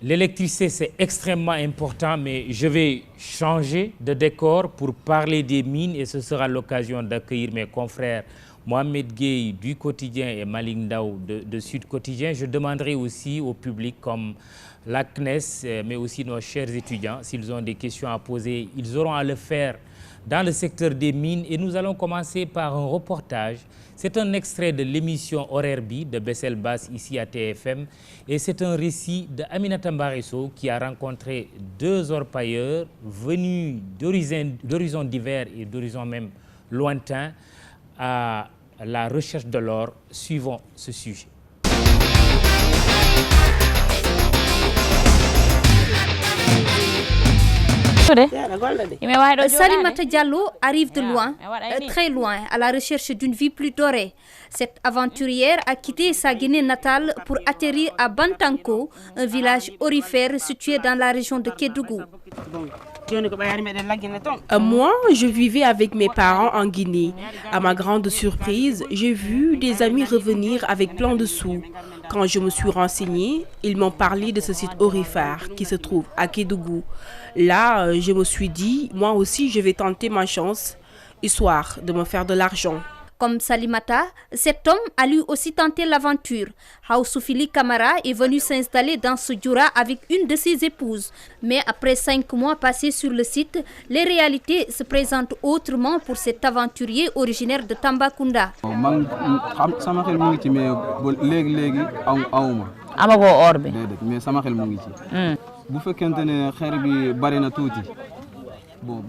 L'électricité, c'est extrêmement important, mais je vais changer de décor pour parler des mines et ce sera l'occasion d'accueillir mes confrères Mohamed Gueye du Quotidien et Malick Ndao de Sud Quotidien. Je demanderai aussi au public comme la CNES, mais aussi nos chers étudiants, s'ils ont des questions à poser, ils auront à le faire dans le secteur des mines. Et nous allons commencer par un reportage. C'est un extrait de l'émission Horaire Bi de Bessel Bass ici à TFM. Et c'est un récit de Aminata Mbarisso qui a rencontré deux orpailleurs venus d'horizons divers et d'horizons même lointains à la recherche de l'or. Suivons ce sujet. Salimata Diallo arrive de loin, très loin, à la recherche d'une vie plus dorée. Cette aventurière a quitté sa Guinée natale pour atterrir à Bantanko, un village aurifère situé dans la région de Kédougou. Moi, je vivais avec mes parents en Guinée. À ma grande surprise, j'ai vu des amis revenir avec plein de sous. Quand je me suis renseignée, ils m'ont parlé de ce site aurifère qui se trouve à Kédougou. Là, je me suis dit, moi aussi, je vais tenter ma chance, histoire de me faire de l'argent. Comme Salimata, cet homme a lui aussi tenté l'aventure. Haousoufili Kamara est venu s'installer dans ce djoura avec une de ses épouses. Mais après 5 mois passés sur le site, les réalités se présentent autrement pour cet aventurier originaire de Tambacounda.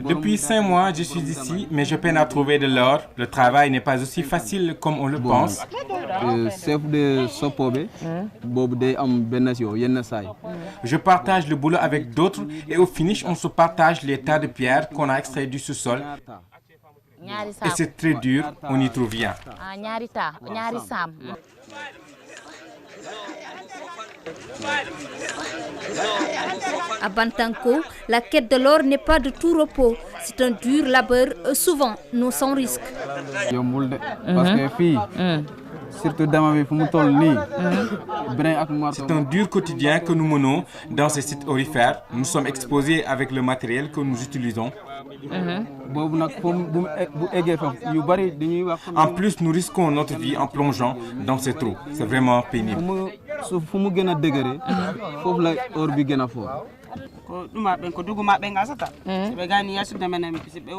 Depuis 5 mois, je suis ici, mais je peine à trouver de l'or. Le travail n'est pas aussi facile comme on le pense. Je partage le boulot avec d'autres et au finish, on se partage les tas de pierres qu'on a extraits du sous-sol. Et c'est très dur, on n'y trouve rien. À Bantanko, la quête de l'or n'est pas de tout repos. C'est un dur labeur, souvent non sans risque. C'est un dur quotidien que nous menons dans ces sites aurifères. Nous sommes exposés avec le matériel que nous utilisons. En plus, nous risquons notre vie en plongeant dans ces trous. C'est vraiment pénible.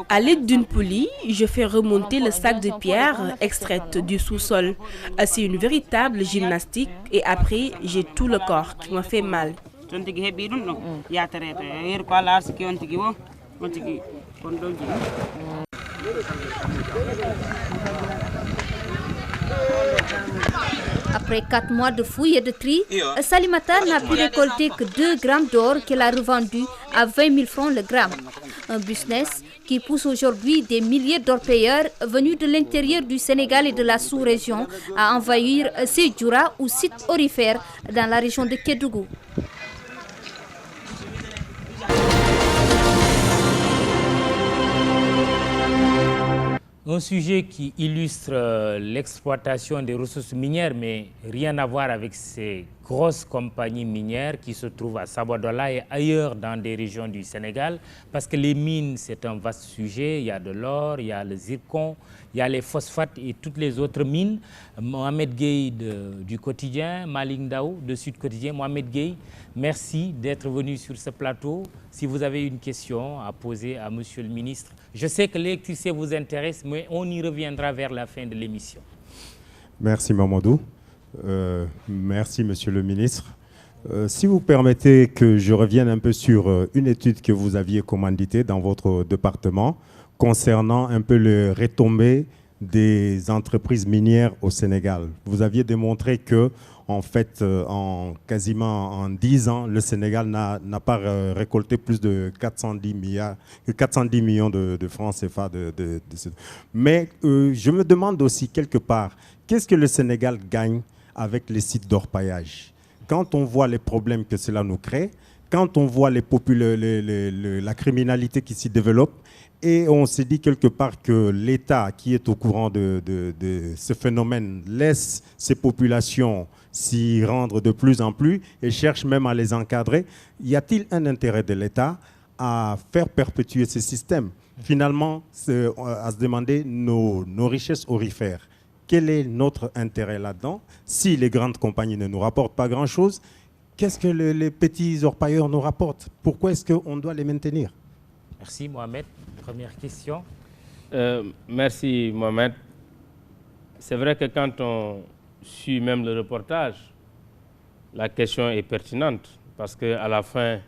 À l'aide d'une poulie, je fais remonter le sac de pierres extraites du sous-sol. C'est une véritable gymnastique et après, j'ai tout le corps qui me fait mal. Après 4 mois de fouilles et de tri, Salimata n'a pu récolter que 2 grammes d'or qu'elle a revendu à 20 000 francs le gramme. Un business qui pousse aujourd'hui des milliers d'orpailleurs venus de l'intérieur du Sénégal et de la sous-région à envahir ces djouras ou sites aurifères dans la région de Kédougou. Un sujet qui illustre l'exploitation des ressources minières, mais rien à voir avec ces grosses compagnies minières qui se trouvent à Sabodola et ailleurs dans des régions du Sénégal. Parce que les mines, c'est un vaste sujet. Il y a de l'or, il y a le zircon, il y a les phosphates et toutes les autres mines. Mohamed Gueye du Quotidien, Malick Ndao de Sud Quotidien. Mohamed Gueye, merci d'être venu sur ce plateau. Si vous avez une question à poser à Monsieur le ministre, je sais que l'électricité vous intéresse, mais on y reviendra vers la fin de l'émission. Merci Mamadou. Merci Monsieur le ministre. Si vous permettez que je revienne un peu sur une étude que vous aviez commanditée dans votre département concernant un peu les retombées des entreprises minières au Sénégal. Vous aviez démontré que, en fait, quasiment en 10 ans, le Sénégal n'a pas récolté plus de 410 millions de francs CFA. Mais je me demande aussi quelque part, qu'est-ce que le Sénégal gagne avec les sites d'orpaillage? Quand on voit les problèmes que cela nous crée, quand on voit la criminalité qui s'y développe, et on s'est dit quelque part que l'État qui est au courant de ce phénomène laisse ces populations s'y rendre de plus en plus et cherche même à les encadrer. Y a-t-il un intérêt de l'État à faire perpétuer ce système? Finalement, à se demander nos richesses aurifères. Quel est notre intérêt là-dedans? Si les grandes compagnies ne nous rapportent pas grand-chose, qu'est-ce que les petits orpailleurs nous rapportent? Pourquoi est-ce qu'on doit les maintenir? Merci Mohamed. Première question. Merci Mohamed. C'est vrai que quand on suit même le reportage, la question est pertinente parce qu'à la fin,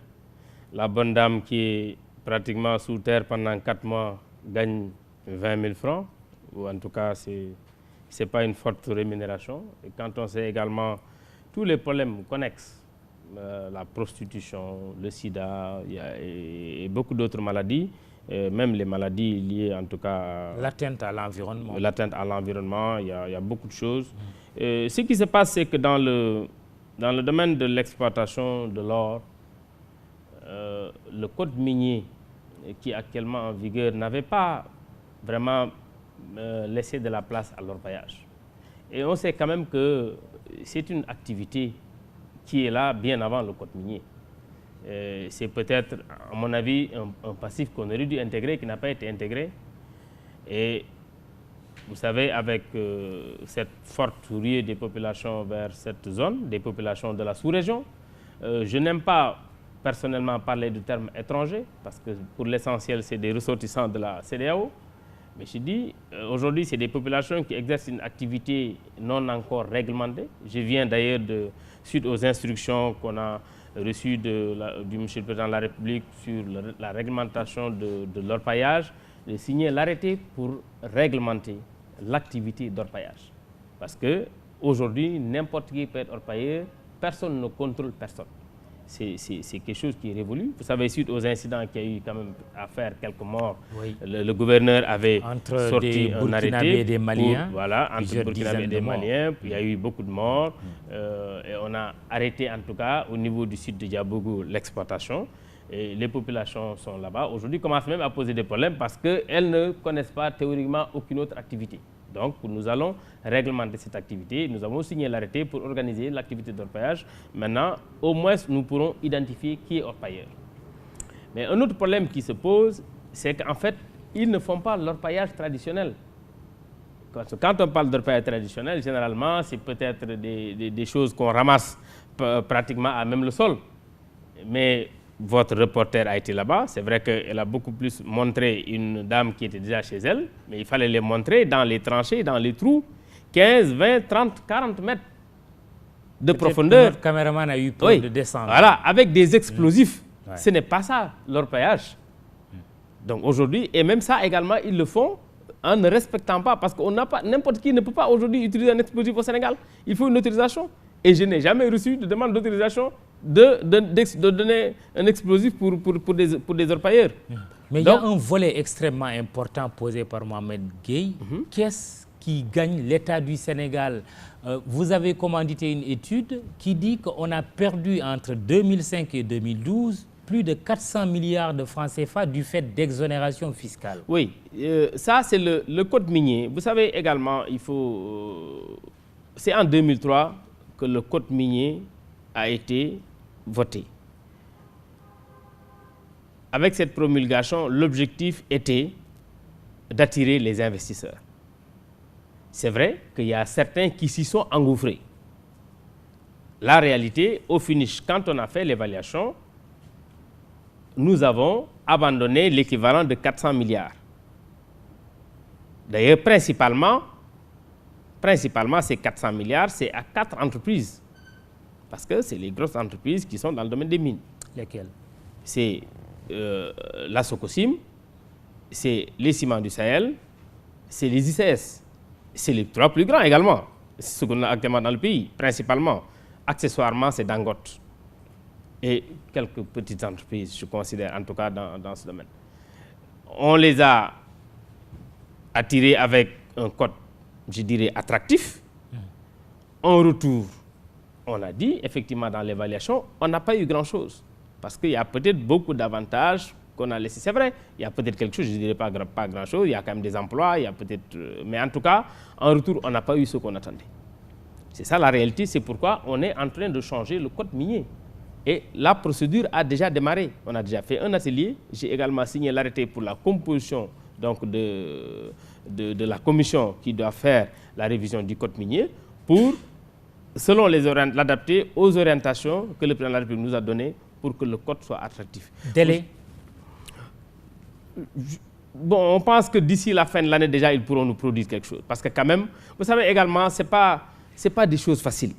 la bonne dame qui est pratiquement sous terre pendant 4 mois gagne 20 000 francs, ou en tout cas, ce n'est pas une forte rémunération. Et quand on sait également tous les problèmes connexes, la prostitution, le sida et beaucoup d'autres maladies, même les maladies liées en tout cas... L'atteinte à l'environnement. L'atteinte à l'environnement, il y a beaucoup de choses. Ce qui se passe, c'est que dans le domaine de l'exploitation de l'or, le code minier qui est actuellement en vigueur n'avait pas vraiment laissé de la place à l'orpaillage. Et on sait quand même que c'est une activité qui est là bien avant le code minier. C'est peut-être, à mon avis, un passif qu'on aurait dû intégrer, qui n'a pas été intégré. Et vous savez, avec cette forte ruée des populations vers cette zone, des populations de la sous-région, je n'aime pas personnellement parler du terme étranger, parce que pour l'essentiel, c'est des ressortissants de la CEDEAO. Mais je dis, aujourd'hui, c'est des populations qui exercent une activité non encore réglementée. Je viens d'ailleurs, suite aux instructions qu'on a reçues du Monsieur le Président de la République sur la réglementation de l'orpaillage, de signer l'arrêté pour réglementer l'activité d'orpaillage. Parce qu'aujourd'hui, n'importe qui peut être orpailleur, personne ne contrôle personne. C'est quelque chose qui est révolu. Vous savez, suite aux incidents qu'il y a eu quand même à faire quelques morts, oui. Le gouverneur avait sorti un arrêté et des Maliens, entre Burkinabé et des Maliens. Il y a eu beaucoup de morts et on a arrêté en tout cas au niveau du site de Diabougou l'exploitation. Et les populations sont là-bas. Aujourd'hui, commencent même à poser des problèmes parce qu'elles ne connaissent pas théoriquement aucune autre activité. Donc, nous allons réglementer cette activité. Nous avons signé l'arrêté pour organiser l'activité d'orpaillage. Maintenant, au moins, nous pourrons identifier qui est orpailleur. Mais un autre problème qui se pose, c'est qu'en fait, ils ne font pas l'orpaillage traditionnel. Quand on parle d'orpaillage traditionnel, généralement, c'est peut-être des choses qu'on ramasse pratiquement à même le sol. Mais votre reporter a été là-bas. C'est vrai qu'elle a beaucoup plus montré une dame qui était déjà chez elle, mais il fallait les montrer dans les tranchées, dans les trous, 15, 20, 30, 40 mètres de profondeur. Notre caméraman a eu peur de descendre. Voilà, avec des explosifs. Ouais. Ce n'est pas ça, l'orpaillage. Donc aujourd'hui, et même ça également, ils le font en ne respectant pas, parce qu'on n'a pas, n'importe qui ne peut pas aujourd'hui utiliser un explosif au Sénégal. Il faut une autorisation. Et je n'ai jamais reçu de demande d'autorisation de donner un explosif pour des orpailleurs. Mais donc, il y a un volet extrêmement important posé par Mohamed Gueye. Qu'est-ce qui gagne l'État du Sénégal? Vous avez commandité une étude qui dit qu'on a perdu entre 2005 et 2012 plus de 400 milliards de francs CFA du fait d'exonération fiscale. Oui, ça c'est le code minier. Vous savez également, c'est en 2003 que le code minier a été voté. Avec cette promulgation, l'objectif était d'attirer les investisseurs. C'est vrai qu'il y a certains qui s'y sont engouffrés. La réalité, au finish, quand on a fait l'évaluation, nous avons abandonné l'équivalent de 400 milliards. D'ailleurs, principalement, ces 400 milliards, c'est à 4 entreprises. Parce que c'est les grosses entreprises qui sont dans le domaine des mines. Lesquelles? C'est la Socosim, c'est les Ciments du Sahel, c'est les ICS. C'est les 3 plus grands également. C'est ce qu'on a actuellement dans le pays, principalement. Accessoirement, c'est Dangote. Et quelques petites entreprises, je considère, en tout cas dans ce domaine. On les a attirés avec un code, je dirais, attractif. En retour, on a dit, effectivement, dans l'évaluation, on n'a pas eu grand-chose. Parce qu'il y a peut-être beaucoup d'avantages qu'on a laissés. C'est vrai, il y a peut-être quelque chose, je ne dirais pas grand-chose, il y a quand même des emplois, il y a peut-être... mais en tout cas, en retour, on n'a pas eu ce qu'on attendait. C'est ça la réalité, c'est pourquoi on est en train de changer le code minier. Et la procédure a déjà démarré. On a déjà fait un atelier. J'ai également signé l'arrêté pour la composition donc, de la commission qui doit faire la révision du code minier pour, selon l'adapter aux orientations que le président de la République nous a données pour que le code soit attractif. Délai? Bon, on pense que d'ici la fin de l'année, déjà, ils pourront nous produire quelque chose. Parce que quand même, vous savez également, ce n'est pas des choses faciles.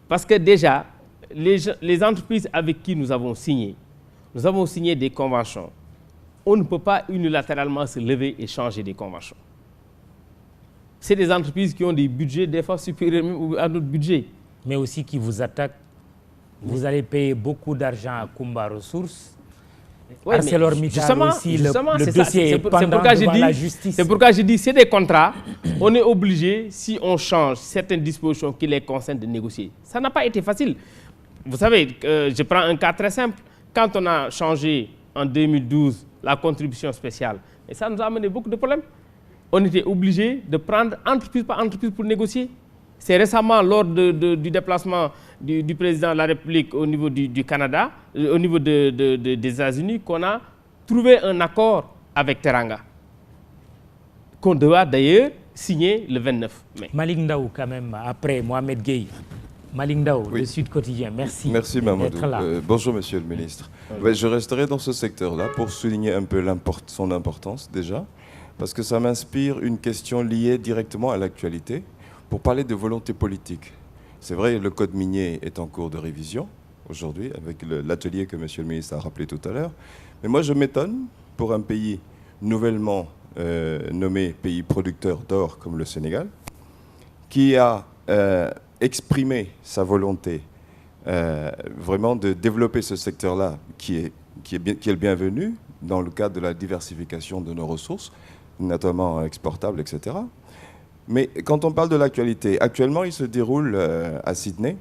Parce que déjà, les entreprises avec qui nous avons signé des conventions. On ne peut pas unilatéralement se lever et changer des conventions. C'est des entreprises qui ont des budgets des fois supérieurs à notre budget. Mais aussi qui vous attaquent. Vous allez payer beaucoup d'argent à Kumba Ressources. Oui, ArcelorMittal aussi, le dossier est pendant devant la justice. C'est pourquoi je dis, c'est des contrats. On est obligé, si on change certaines dispositions qui les concernent, de négocier. Ça n'a pas été facile. Vous savez, je prends un cas très simple. Quand on a changé en 2012 la contribution spéciale, et ça nous a amené beaucoup de problèmes. On était obligé de prendre entreprise par entreprise pour négocier. C'est récemment, lors du déplacement du président de la République au niveau du Canada, au niveau des États-Unis, qu'on a trouvé un accord avec Teranga, qu'on doit d'ailleurs signer le 29 mai. Malick Ndao, quand même, après Mohamed Gueye. Malick Ndao, oui. Le Sud Quotidien, merci. Merci Mamadou. Bonjour Monsieur le Ministre. Je resterai dans ce secteur-là pour souligner un peu son importance déjà, parce que ça m'inspire une question liée directement à l'actualité, pour parler de volonté politique. C'est vrai, le code minier est en cours de révision aujourd'hui, avec l'atelier que Monsieur le Ministre a rappelé tout à l'heure. Mais moi je m'étonne, pour un pays nouvellement nommé pays producteur d'or comme le Sénégal, qui a exprimer sa volonté vraiment de développer ce secteur-là qui est le bienvenu dans le cadre de la diversification de nos ressources, notamment exportables, etc. Mais quand on parle de l'actualité, actuellement il se déroule à Sydney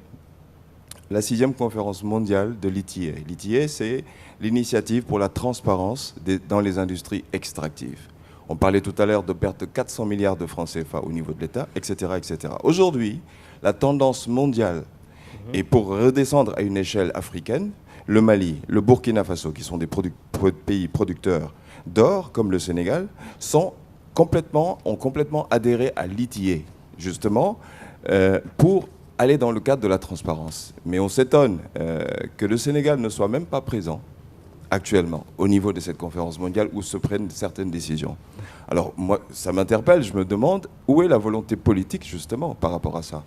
la 6e conférence mondiale de l'ITA. L'ITA, c'est l'initiative pour la transparence dans les industries extractives. On parlait tout à l'heure de perte de 400 milliards de francs CFA au niveau de l'État, etc., etc. Aujourd'hui, la tendance mondiale, et pour redescendre à une échelle africaine, le Mali, le Burkina Faso, qui sont des pays producteurs d'or, comme le Sénégal, ont complètement adhéré à l'ITA, justement, pour aller dans le cadre de la transparence. Mais on s'étonne que le Sénégal ne soit même pas présent actuellement au niveau de cette conférence mondiale où se prennent certaines décisions. Alors moi, ça m'interpelle, je me demande où est la volonté politique justement par rapport à ça.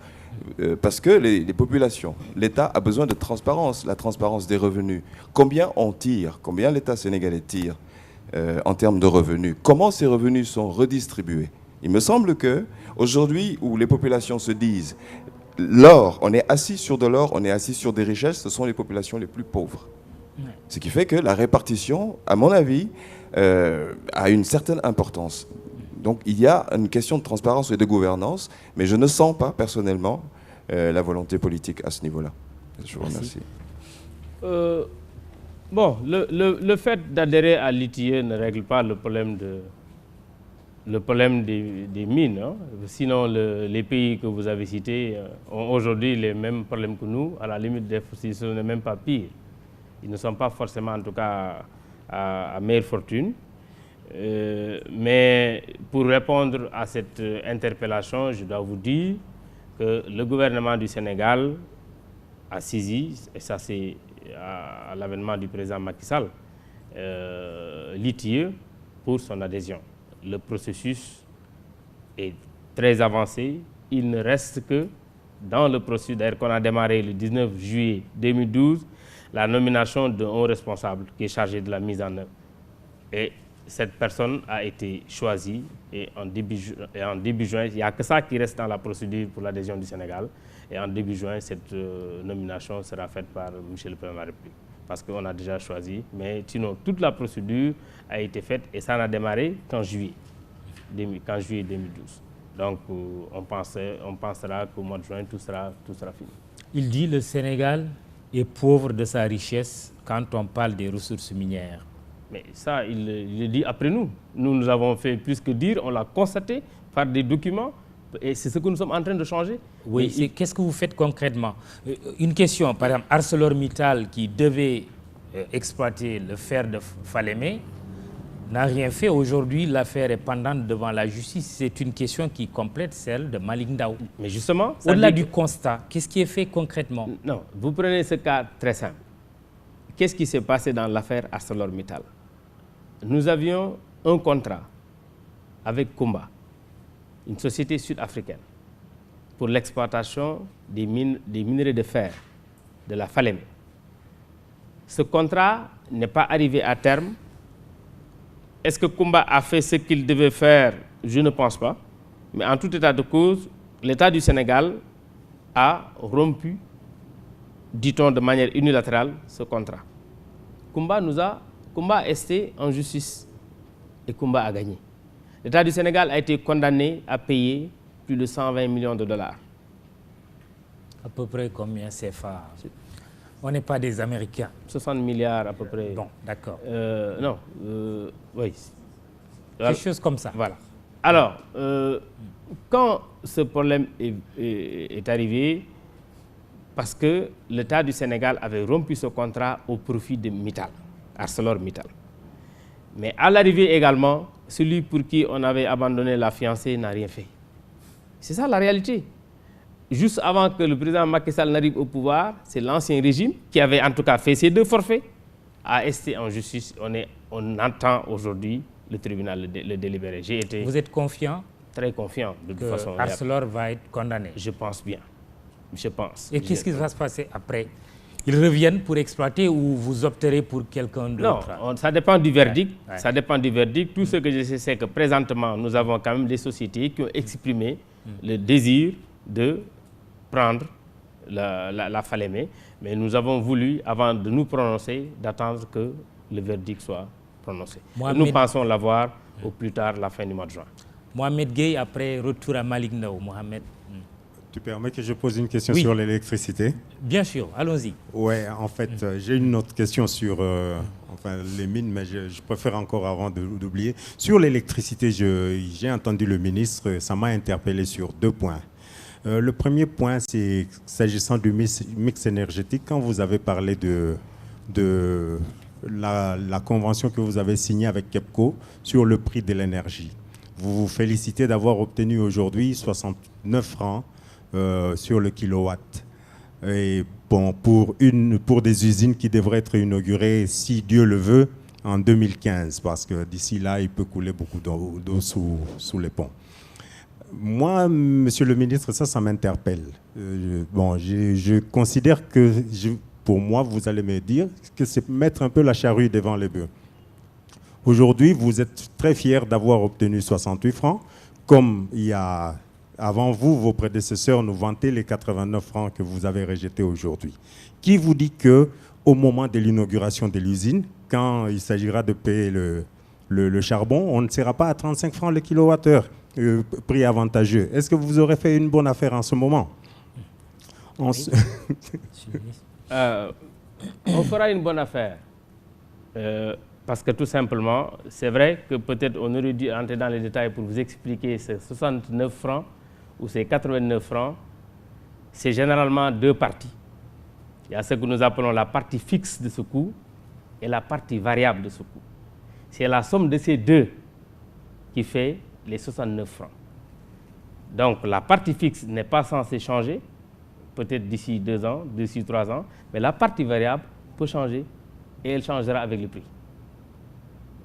Parce que les populations, l'État a besoin de transparence, la transparence des revenus. Combien on tire, combien l'État sénégalais tire en termes de revenus? Comment ces revenus sont redistribués? Il me semble qu'aujourd'hui, où les populations se disent l'or, on est assis sur de l'or, on est assis sur des richesses, ce sont les populations les plus pauvres. Ce qui fait que la répartition, à mon avis, a une certaine importance. Donc il y a une question de transparence et de gouvernance, mais je ne sens pas personnellement la volonté politique à ce niveau-là. Je vous remercie. Bon, le fait d'adhérer à l'ITA ne règle pas le problème des mines. Hein. Sinon, les pays que vous avez cités ont aujourd'hui les mêmes problèmes que nous. À la limite, ce n'est même pas pire. Ils ne sont pas forcément, en tout cas, à meilleure fortune. Mais pour répondre à cette interpellation, je dois vous dire que le gouvernement du Sénégal a saisi, et ça c'est à l'avènement du président Macky Sall, l'ITA pour son adhésion. Le processus est très avancé. Il ne reste que dans le processus d'ailleurs qu'on a démarré le 19 juillet 2012, la nomination d'un haut responsable qui est chargé de la mise en œuvre. Et cette personne a été choisie et en début juin, il n'y a que ça qui reste dans la procédure pour l'adhésion du Sénégal. Et en début juin, cette nomination sera faite par M. le Président de la République. Parce qu'on a déjà choisi, mais sinon toute la procédure a été faite et ça n'a démarré qu'en juillet 2012. Donc on pensera qu'au mois de juin, tout sera fini. Il dit le Sénégal est pauvre de sa richesse quand on parle des ressources minières? Mais ça, il le dit après nous. Nous avons fait plus que dire, on l'a constaté par des documents, et c'est ce que nous sommes en train de changer. Oui, qu'est-ce que vous faites concrètement? Une question, par exemple, ArcelorMittal qui devait exploiter le fer de Falémé n'a rien fait. Aujourd'hui, l'affaire est pendante devant la justice. C'est une question qui complète celle de Malick Ndao. Mais justement, au-delà du constat, qu'est-ce qui est fait concrètement? Non, vous prenez ce cas très simple. Qu'est-ce qui s'est passé dans l'affaire ArcelorMittal? Nous avions un contrat avec Kumba, une société sud-africaine, pour l'exploitation des minerais de fer de la Falémé. Ce contrat n'est pas arrivé à terme. Est-ce que Kumba a fait ce qu'il devait faire? Je ne pense pas. Mais en tout état de cause, l'État du Sénégal a rompu, dit-on de manière unilatérale, ce contrat. Kumba a été en justice et Kumba a gagné. L'État du Sénégal a été condamné à payer plus de 120 millions de dollars. À peu près combien CFA? On n'est pas des Américains. 60 milliards à peu près. Bon, d'accord. Non, oui. Quelque chose comme ça. Voilà. Alors, quand ce problème est arrivé, parce que l'État du Sénégal avait rompu ce contrat au profit de Mittal, ArcelorMittal. Mais à l'arrivée également, celui pour qui on avait abandonné la fiancée n'a rien fait. C'est ça la réalité. Juste avant que le président Macky Sall n'arrive au pouvoir, c'est l'ancien régime qui avait en tout cas fait ces 2 forfaits, a été en justice. On entend aujourd'hui le tribunal le délibérer. Vous êtes confiant? Très confiant de toute façon. Arcelor va être condamné? Je pense bien. Je pense. Et qu'est-ce qui va se passer après? Ils reviennent pour exploiter ou vous opterez pour quelqu'un d'autre? Non, ça dépend du verdict. Ouais. Ça dépend du verdict. Tout ce que je sais, c'est que présentement, nous avons quand même des sociétés qui ont exprimé le désir de prendre la Falémé. Mais nous avons voulu, avant de nous prononcer, d'attendre que le verdict soit prononcé. Nous pensons l'avoir au plus tard, la fin du mois de juin. Mohamed Gueye, après retour à Malick Ndao. Mohamed. Tu permets que je pose une question sur l'électricité? Bien sûr, allons-y. Oui, en fait, j'ai une autre question sur les mines, mais je préfère encore avant d'oublier. Sur l'électricité, j'ai entendu le ministre, ça m'a interpellé sur 2 points. Le premier point, c'est s'agissant du mix énergétique. Quand vous avez parlé de la convention que vous avez signée avec KEPCO sur le prix de l'énergie, vous vous félicitez d'avoir obtenu aujourd'hui 69 francs sur le kilowatt. Et bon, pour des usines qui devraient être inaugurées, si Dieu le veut, en 2015, parce que d'ici là, il peut couler beaucoup d'eau sous les ponts. Moi, monsieur le ministre, ça m'interpelle. Je considère que, pour moi, vous allez me dire que c'est mettre un peu la charrue devant les bœufs. Aujourd'hui, vous êtes très fiers d'avoir obtenu 68 francs, comme il y a... Avant vous, vos prédécesseurs nous vantaient les 89 francs que vous avez rejetés aujourd'hui. Qui vous dit qu'au moment de l'inauguration de l'usine, quand il s'agira de payer le charbon, on ne sera pas à 35 francs le kilowattheure, prix avantageux? Est-ce que vous aurez fait une bonne affaire en ce moment? On fera une bonne affaire. Parce que tout simplement, c'est vrai que peut-être on aurait dû entrer dans les détails pour vous expliquer ces 69 francs ou ces 89 francs. C'est généralement 2 parties. Il y a ce que nous appelons la partie fixe de ce coût et la partie variable de ce coût. C'est la somme de ces 2 qui fait les 69 francs. Donc la partie fixe n'est pas censée changer, peut-être d'ici 2 ans, d'ici 3 ans, mais la partie variable peut changer et elle changera avec le prix.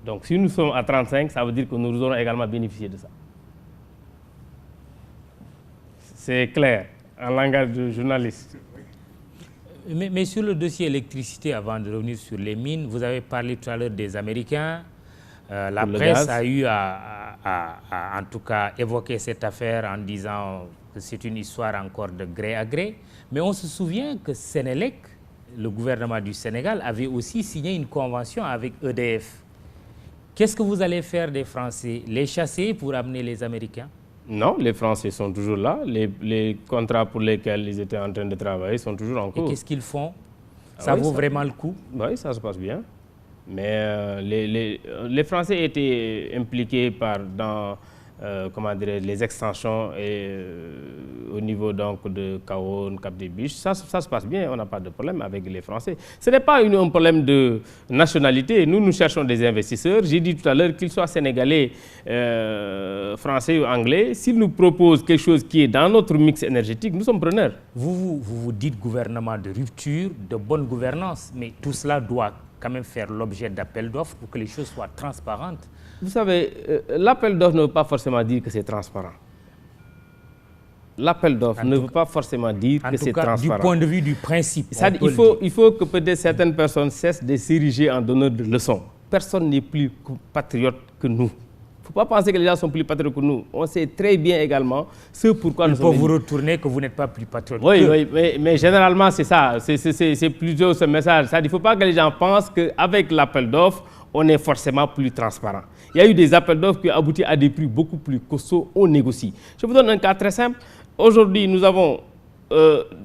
Donc si nous sommes à 35, ça veut dire que nous aurons également bénéficié de ça. C'est clair, en langage de journaliste. Mais sur le dossier électricité, avant de revenir sur les mines, vous avez parlé tout à l'heure des Américains. La presse a eu en tout cas évoqué cette affaire en disant que c'est une histoire encore de gré à gré. Mais on se souvient que Sénélec, le gouvernement du Sénégal, avait aussi signé une convention avec EDF. Qu'est-ce que vous allez faire des Français? Les chasser pour amener les Américains? Non, les Français sont toujours là. Les contrats pour lesquels ils étaient en train de travailler sont toujours en cours. Et qu'est-ce qu'ils font? Ça vaut vraiment le coup? Oui, ça se passe bien. Mais les Français étaient impliqués dans comment dire, les extensions au niveau donc de Kahone, Cap des Biches. Ça se passe bien, on n'a pas de problème avec les Français. Ce n'est pas un problème de nationalité. Nous cherchons des investisseurs. J'ai dit tout à l'heure qu'ils soient sénégalais, français ou anglais. S'ils nous proposent quelque chose qui est dans notre mix énergétique, nous sommes preneurs. Vous dites gouvernement de rupture, de bonne gouvernance, mais tout cela doit quand même faire l'objet d'appels d'offres pour que les choses soient transparentes. Vous savez, l'appel d'offres ne veut pas forcément dire que c'est transparent. L'appel d'offres ne veut pas forcément dire que c'est transparent. Du point de vue du principe. Il faut que peut-être certaines personnes cessent de s'ériger en donneurs de leçons. Personne n'est plus patriote que nous. Il ne faut pas penser que les gens sont plus patriotes que nous. On sait très bien également ce pourquoi nous sommes. Il faut vous retourner que vous n'êtes pas plus patriote. Oui, mais généralement c'est ça. C'est plutôt ce message. Il ne faut pas que les gens pensent qu'avec l'appel d'offres, on est forcément plus transparent. Il y a eu des appels d'offres qui ont abouti à des prix beaucoup plus costauds. On négocie. Je vous donne un cas très simple. Aujourd'hui, nous avons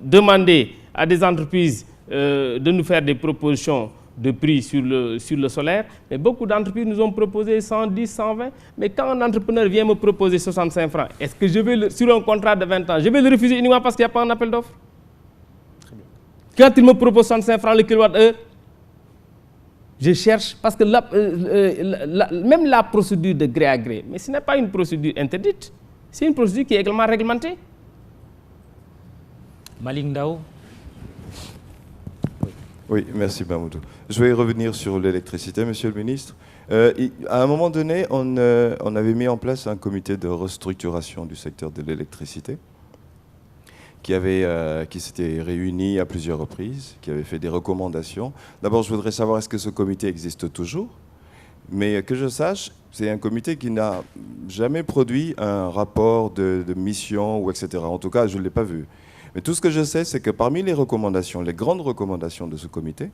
demandé à des entreprises de nous faire des propositions de prix sur le solaire, mais beaucoup d'entreprises nous ont proposé 110, 120, mais quand un entrepreneur vient me proposer 65 francs, est-ce que je vais, sur un contrat de 20 ans, je vais le refuser uniquement parce qu'il n'y a pas un appel d'offres? Quand il me propose 65 francs le kilowatt-heure, je cherche, parce que même la procédure de gré à gré, mais ce n'est pas une procédure interdite, c'est une procédure qui est également réglementée. Malick Ndao. Oui, merci Mamoudou. Je vais revenir sur l'électricité, Monsieur le Ministre. À un moment donné, on avait mis en place un comité de restructuration du secteur de l'électricité qui s'était réuni à plusieurs reprises, qui avait fait des recommandations. D'abord, je voudrais savoir est-ce que ce comité existe toujours, mais que je sache, c'est un comité qui n'a jamais produit un rapport de mission ou etc. En tout cas, je ne l'ai pas vu. Mais tout ce que je sais, c'est que parmi les recommandations, les grandes recommandations de ce comité,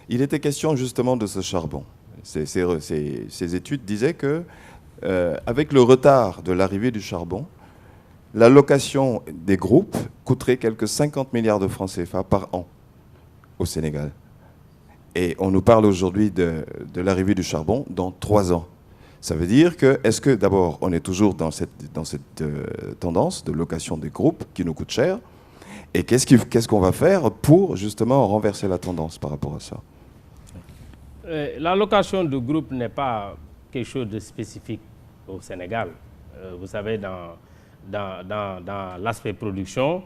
il était question justement de ce charbon. Ces études disaient que, avec le retard de l'arrivée du charbon, l'allocation des groupes coûterait quelques 50 milliards de francs CFA par an au Sénégal. Et on nous parle aujourd'hui de l'arrivée du charbon dans 3 ans. Ça veut dire que, est-ce que d'abord, on est toujours dans cette tendance de location des groupes qui nous coûte cher? Et qu'est-ce qu'on va faire pour justement renverser la tendance par rapport à ça? La location de groupe n'est pas quelque chose de spécifique au Sénégal. Vous savez, dans l'aspect production,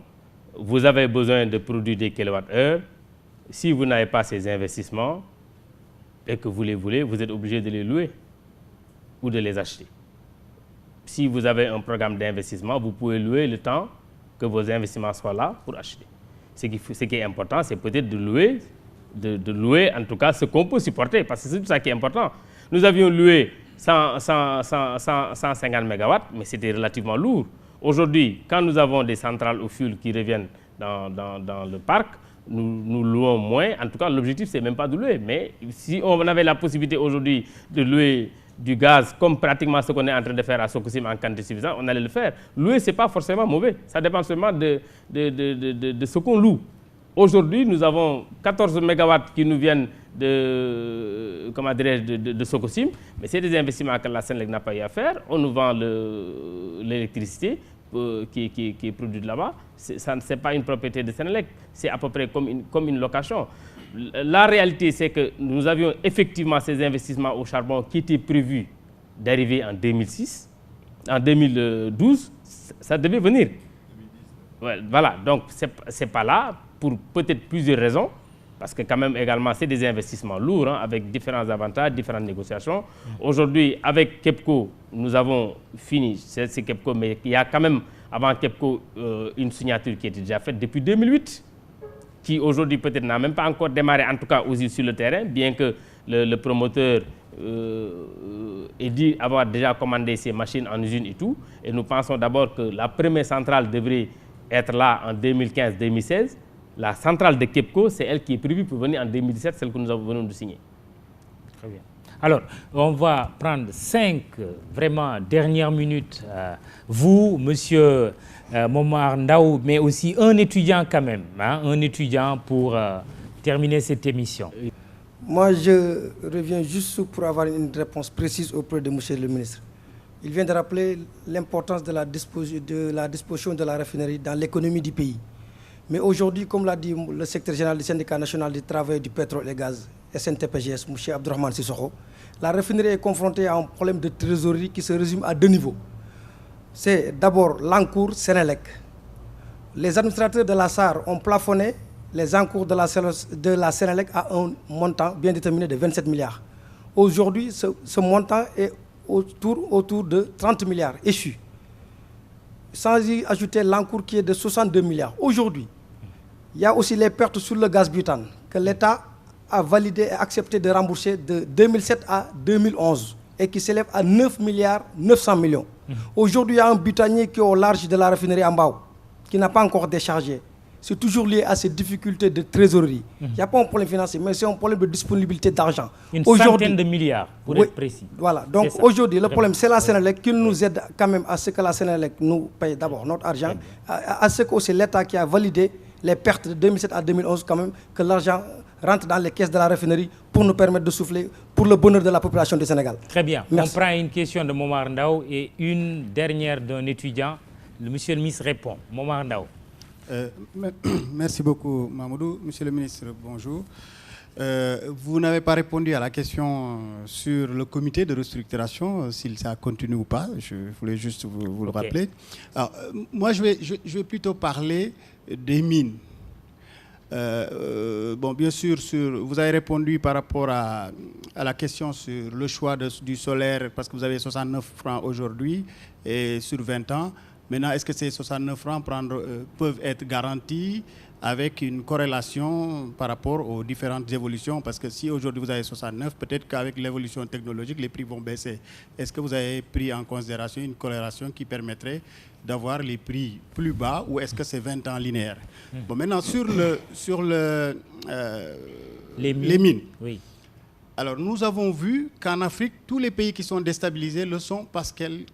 vous avez besoin de produire des kilowattheures. Si vous n'avez pas ces investissements et que vous les voulez, vous êtes obligé de les louer ou de les acheter. Si vous avez un programme d'investissement, vous pouvez louer le temps que vos investissements soient là pour acheter. Ce qui est important, c'est peut-être de louer en tout cas ce qu'on peut supporter, parce que c'est tout ça qui est important. Nous avions loué 150 MW, mais c'était relativement lourd. Aujourd'hui, quand nous avons des centrales au fioul qui reviennent dans le parc, nous louons moins. En tout cas, l'objectif, ce n'est même pas de louer. Mais si on avait la possibilité aujourd'hui de louer du gaz, comme pratiquement ce qu'on est en train de faire à Sococim en quantité suffisante, on allait le faire. Louer, ce n'est pas forcément mauvais. Ça dépend seulement de ce qu'on loue. Aujourd'hui, nous avons 14 MW qui nous viennent de Sococim, mais c'est des investissements que la Sénélec n'a pas eu à faire. On nous vend l'électricité qui est produite là-bas. Ce n'est pas une propriété de Sénélec, c'est à peu près comme une location. La réalité, c'est que nous avions effectivement ces investissements au charbon qui étaient prévus d'arriver en 2006. En 2012, ça devait venir. Ouais, voilà, donc ce n'est pas là pour peut-être plusieurs raisons, parce que quand même également, c'est des investissements lourds, hein, avec différents avantages, différentes négociations. Aujourd'hui, avec KEPCO, nous avons fini, c'est KEPCO, mais il y a quand même, avant KEPCO, une signature qui était déjà faite depuis 2008, qui aujourd'hui peut-être n'a même pas encore démarré, en tout cas aux îles sur le terrain, bien que le promoteur ait dit avoir déjà commandé ses machines en usine et tout. Et nous pensons d'abord que la première centrale devrait être là en 2015-2016. La centrale de KEPCO, c'est elle qui est prévue pour venir en 2017, celle que nous venons de signer. Très bien. Alors, on va prendre 5 vraiment dernières minutes. Vous, monsieur Momar Ndao, mais aussi un étudiant quand même, hein, un étudiant pour terminer cette émission. Moi, je reviens juste pour avoir une réponse précise auprès de M. le ministre. Il vient de rappeler l'importance de la disposition de la raffinerie dans l'économie du pays. Mais aujourd'hui, comme l'a dit le secrétaire général du syndicat national du travail du pétrole et gaz, SNTPGS, M. Abdourahmane Sissoko, la raffinerie est confrontée à un problème de trésorerie qui se résume à deux niveaux. C'est d'abord l'encours Sénélec. Les administrateurs de la SAR ont plafonné les encours de la Sénélec à un montant bien déterminé de 27 milliards. Aujourd'hui, ce montant est autour de 30 milliards échus. Sans y ajouter l'encours qui est de 62 milliards. Aujourd'hui, il y a aussi les pertes sur le gaz butane que l'État a validé et accepté de rembourser de 2007 à 2011 et qui s'élève à 9 milliards 900 millions. Aujourd'hui, il y a un butanier qui est au large de la raffinerie Ambao qui n'a pas encore déchargé. C'est toujours lié à ces difficultés de trésorerie. Il n'y a pas un problème financier, mais c'est un problème de disponibilité d'argent. Une centaine de milliards, pour être précis. Voilà, donc aujourd'hui, le problème, c'est la Sénélec qui nous aide quand même à ce que la Sénélec nous paye d'abord notre argent, à ce que c'est l'État qui a validé les pertes de 2007 à 2011 quand même, que l'argent rentre dans les caisses de la raffinerie pour nous permettre de souffler pour le bonheur de la population du Sénégal. Très bien. Merci. On prend une question de Momar Ndao et une dernière d'un étudiant. Le monsieur le ministre répond. Momar Ndao. Merci beaucoup, Mamadou. Monsieur le ministre, bonjour. Vous n'avez pas répondu à la question sur le comité de restructuration, s'il ça continue ou pas. Je voulais juste vous le rappeler. Alors, moi, je vais plutôt parler des mines. Bon, bien sûr, vous avez répondu par rapport à la question sur le choix du solaire, parce que vous avez 69 francs aujourd'hui et sur 20 ans. Maintenant, est-ce que ces 69 francs peuvent être garantis avec une corrélation par rapport aux différentes évolutions? Parce que si aujourd'hui vous avez 69, peut-être qu'avec l'évolution technologique, les prix vont baisser. Est-ce que vous avez pris en considération une corrélation qui permettrait d'avoir les prix plus bas, ou est-ce que c'est 20 ans linéaire? Bon, maintenant, sur les mines. Oui. Alors, nous avons vu qu'en Afrique, tous les pays qui sont déstabilisés le sont parce qu'ils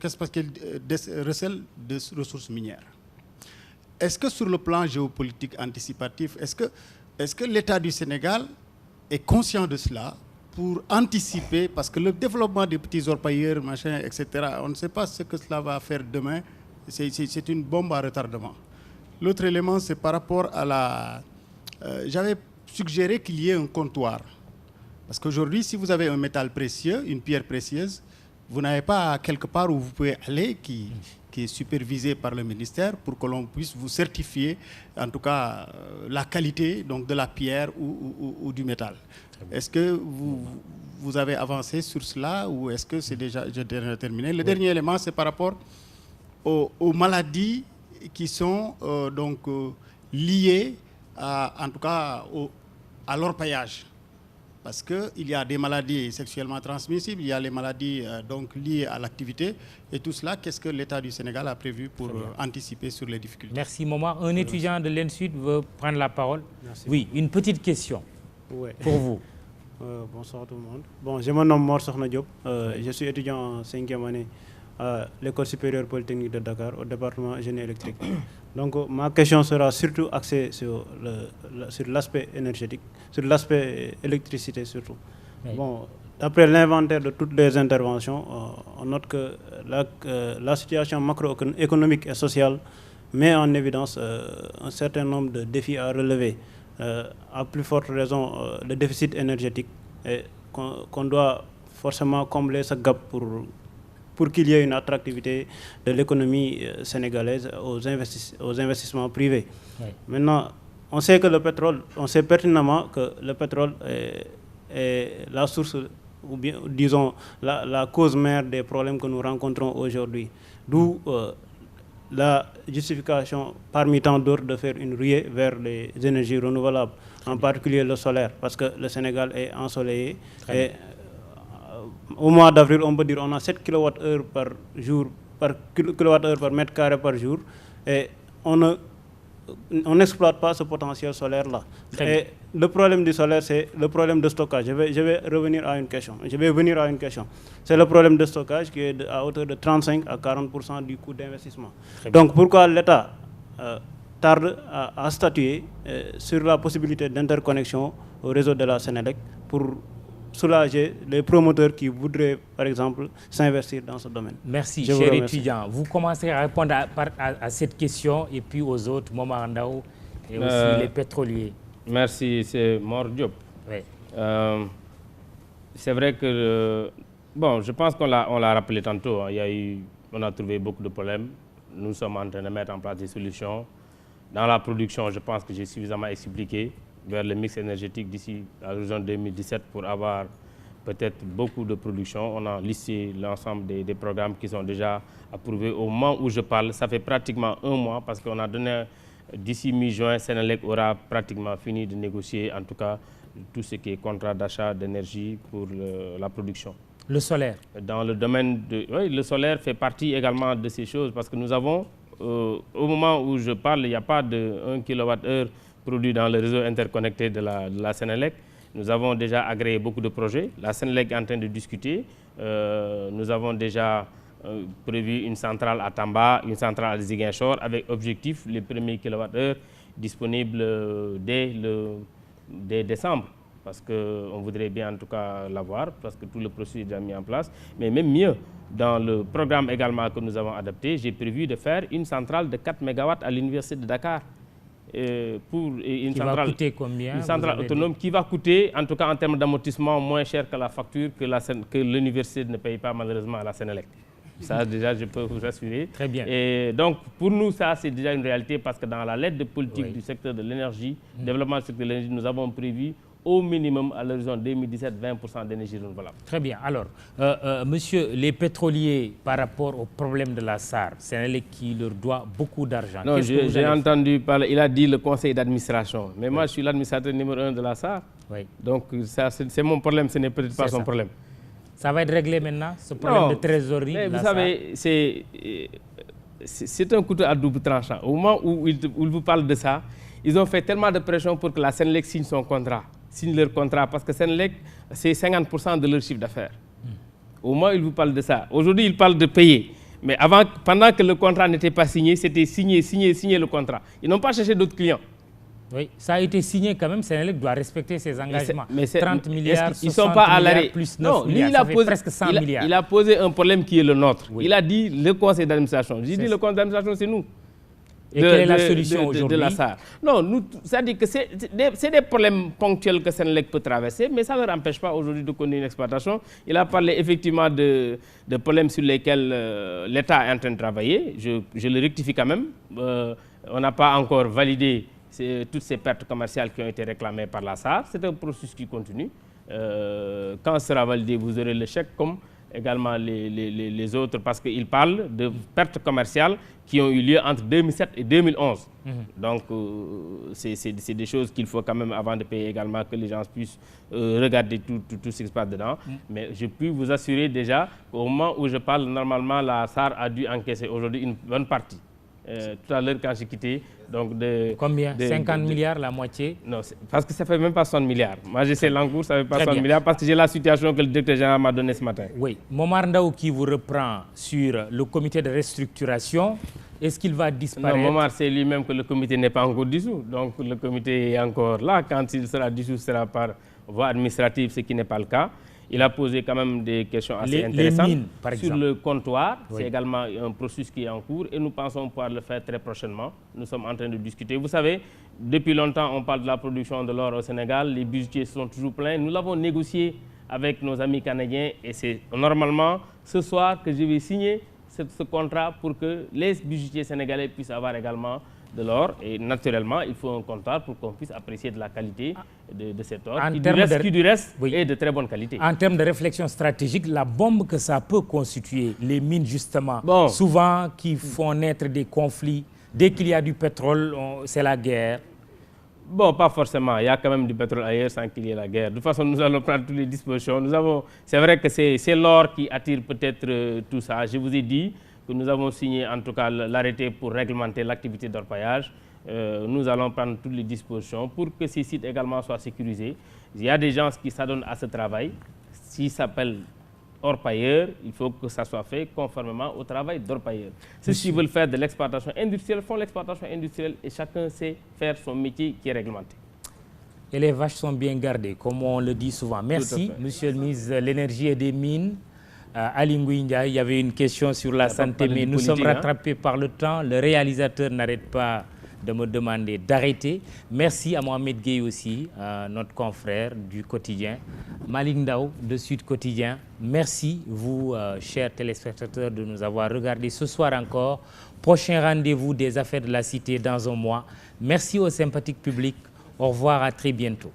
recèlent des ressources minières. Est-ce que sur le plan géopolitique anticipatif, est-ce que l'État du Sénégal est conscient de cela pour anticiper, parce que le développement des petits orpailleurs, machin, etc., on ne sait pas ce que cela va faire demain, c'est une bombe à retardement. L'autre élément, c'est par rapport à la... j'avais suggéré qu'il y ait un comptoir. Parce qu'aujourd'hui, si vous avez un métal précieux, une pierre précieuse, vous n'avez pas quelque part où vous pouvez aller qui est supervisé par le ministère pour que l'on puisse vous certifier, en tout cas, la qualité donc, de la pierre ou du métal. Est-ce que vous avez avancé sur cela ou est-ce que c'est déjà terminé? Le dernier élément, c'est par rapport aux maladies qui sont liées, en tout cas, à l'orpaillage. Parce qu'il y a des maladies sexuellement transmissibles, il y a les maladies liées à l'activité. Et tout cela, qu'est-ce que l'État du Sénégal a prévu pour anticiper sur les difficultés? Merci, Momar. Un étudiant de l'ENSUD veut prendre la parole. Merci. Oui, une petite question pour vous. Bonsoir tout le monde. Bon, je me nomme Mor Sokhna Diop. Je suis étudiant en 5e année à l'École supérieure polytechnique de Dakar, au département génie électrique. Donc, ma question sera surtout axée sur l'aspect énergétique, sur l'aspect électricité surtout. Oui. Bon, d'après l'inventaire de toutes les interventions, on note que la situation macroéconomique et sociale met en évidence un certain nombre de défis à relever. À plus forte raison, le déficit énergétique, et qu'on doit forcément combler ce gap pour qu'il y ait une attractivité de l'économie sénégalaise aux investissements privés. Oui. Maintenant, on sait que on sait pertinemment que le pétrole est la source, ou bien disons la cause mère des problèmes que nous rencontrons aujourd'hui. D'où la justification parmi tant d'autres de faire une ruée vers les énergies renouvelables, en particulier le solaire, parce que le Sénégal est ensoleillé. Et au mois d'avril, on peut dire qu'on a 7 kWh par jour, par mètre carré par jour, et on n'exploite pas ce potentiel solaire-là. Et le problème du solaire, c'est le problème de stockage. Je vais venir à une question. C'est le problème de stockage qui est à hauteur de 35 à 40% du coût d'investissement. Donc pourquoi l'État tarde à statuer sur la possibilité d'interconnexion au réseau de la Sénélec pour soulager les promoteurs qui voudraient, par exemple, s'investir dans ce domaine. Merci, cher étudiant. Vous commencez à répondre à cette question et puis aux autres, Momar Ndao et aussi les pétroliers. Merci, c'est Mor Diop. Oui. C'est vrai que, bon, je pense qu'on l'a rappelé tantôt, hein, on a trouvé beaucoup de problèmes. Nous sommes en train de mettre en place des solutions. Dans la production, je pense que j'ai suffisamment expliqué vers le mix énergétique d'ici à l'horizon 2017 pour avoir peut-être beaucoup de production. On a listé l'ensemble des programmes qui sont déjà approuvés. Au moment où je parle, ça fait pratiquement un mois parce qu'on a donné, d'ici mi-juin, Sénélec aura pratiquement fini de négocier, en tout cas, tout ce qui est contrat d'achat d'énergie pour la production. Le solaire. Dans le domaine oui, le solaire fait partie également de ces choses parce que nous avons, au moment où je parle, il n'y a pas de 1 kWh produit dans le réseau interconnecté de la Sénélec. Nous avons déjà agréé beaucoup de projets. La Sénélec est en train de discuter. Nous avons déjà prévu une centrale à Tamba, une centrale à Ziguinchor, avec objectif les premiers kWh disponibles dès décembre. Parce qu'on voudrait bien en tout cas l'avoir, parce que tout le processus est déjà mis en place. Mais même mieux, dans le programme également que nous avons adapté, j'ai prévu de faire une centrale de 4 MW à l'Université de Dakar. Va coûter combien? Une centrale autonome qui va coûter, en tout cas en termes d'amortissement, moins cher que la facture que l'université ne paye pas malheureusement à la Sénélec. Ça déjà, je peux vous assurer. Très bien. Et donc, pour nous, ça, c'est déjà une réalité parce que dans la lettre de politique du secteur de l'énergie, développement du secteur de l'énergie, nous avons prévu au minimum à l'horizon 2017, 20% d'énergie renouvelable. Très bien. Alors, monsieur, les pétroliers, par rapport au problème de la SAR, Sénélec qui leur doit beaucoup d'argent. Non, j'ai entendu parler, il a dit le conseil d'administration. Mais moi, je suis l'administrateur numéro 1 de la SAR. Oui. Donc, c'est mon problème, ce n'est peut-être pas son problème. Ça va être réglé maintenant, ce problème de trésorerie? Mais vous savez, c'est un couteau à double tranchant. Au moment où ils vous parlent de ça, ils ont fait tellement de pression pour que la Sénélec signe son contrat. Signent leur contrat, parce que Sénélec, c'est 50% de leur chiffre d'affaires. Au moment où ils vous parlent de ça. Aujourd'hui, ils parlent de payer. Mais pendant que le contrat n'était pas signé, c'était signer le contrat. Ils n'ont pas cherché d'autres clients. Oui, ça a été signé quand même. Sénélec doit respecter ses engagements. Mais 30 milliards, ils ne sont pas à l'arrêt. Plus 9 milliards, ça fait presque 100 milliards. Il a posé un problème qui est le nôtre. Oui. Il a dit le conseil d'administration. J'ai dit le conseil d'administration, c'est nous. Et quelle est la solution aujourd'hui? De la SAR. Non, c'est-à-dire que c'est des problèmes ponctuels que Sénélec peut traverser, mais ça ne leur empêche pas aujourd'hui de connaître une exploitation. Il a parlé effectivement de problèmes sur lesquels l'État est en train de travailler. Je le rectifie quand même. On n'a pas encore validé toutes ces pertes commerciales qui ont été réclamées par la SAR. C'est un processus qui continue. Quand sera validé, vous aurez le chèque comme également les autres, parce qu'il parle de pertes commerciales qui ont eu lieu entre 2007 et 2011. Donc, c'est des choses qu'il faut quand même, avant de payer également, que les gens puissent regarder tout ce qui se passe dedans. Mais je peux vous assurer déjà qu'au moment où je parle, normalement, la SAR a dû encaisser aujourd'hui une bonne partie. Tout à l'heure, quand j'ai quitté, donc combien? 50 milliards, la moitié? Non, parce que ça ne fait même pas 60 milliards. Moi, j'essaie l'encours, ça ne fait pas 60 milliards parce que j'ai la situation que le directeur général m'a donnée ce matin. Oui. Momar Ndao qui vous reprend sur le comité de restructuration, est-ce qu'il va disparaître? Non, Momar, c'est lui-même que le comité n'est pas encore dissous. Donc, le comité est encore là. Quand il sera dissous, ce sera par voie administrative, ce qui n'est pas le cas. Il a posé quand même des questions assez intéressantes mines, par sur exemple. le comptoir. Oui. C'est également un processus qui est en cours et nous pensons pouvoir le faire très prochainement. Nous sommes en train de discuter. Vous savez, depuis longtemps, on parle de la production de l'or au Sénégal. Les budgets sont toujours pleins. Nous l'avons négocié avec nos amis canadiens et c'est normalement ce soir que je vais signer ce contrat pour que les budgetiers sénégalais puissent avoir également de l'or. Et naturellement, il faut un comptoir pour qu'on puisse apprécier de la qualité de cet or, qui du reste est de très bonne qualité. En termes de réflexion stratégique, la bombe que ça peut constituer, les mines justement, souvent qui font naître des conflits, dès qu'il y a du pétrole, c'est la guerre. Bon, pas forcément. Il y a quand même du pétrole ailleurs sans qu'il y ait la guerre. De toute façon, nous allons prendre toutes les dispositions. C'est vrai que c'est l'or qui attire peut-être tout ça. Je vous ai dit que nous avons signé en tout cas l'arrêté pour réglementer l'activité d'orpaillage. Nous allons prendre toutes les dispositions pour que ces sites également soient sécurisés. Il y a des gens qui s'adonnent à ce travail, s'ils s'appellent orpailleurs, il faut que ça soit fait conformément au travail d'orpailleurs. Ceux qui veulent faire de l'exploitation industrielle font l'exploitation industrielle et chacun sait faire son métier qui est réglementé. Et les vaches sont bien gardées, comme on le dit souvent. Merci, Monsieur le ministre de l'Énergie et des Mines. Ali Ngouille, il y avait une question sur la santé, mais nous sommes rattrapés par le temps. Le réalisateur n'arrête pas de me demander d'arrêter. Merci à Mohamed Gueye aussi, notre confrère du quotidien. Malik Ndao de Sud Quotidien. Merci, vous, chers téléspectateurs, de nous avoir regardés ce soir encore. Prochain rendez-vous des Affaires de la Cité dans un mois. Merci au sympathique public. Au revoir, à très bientôt.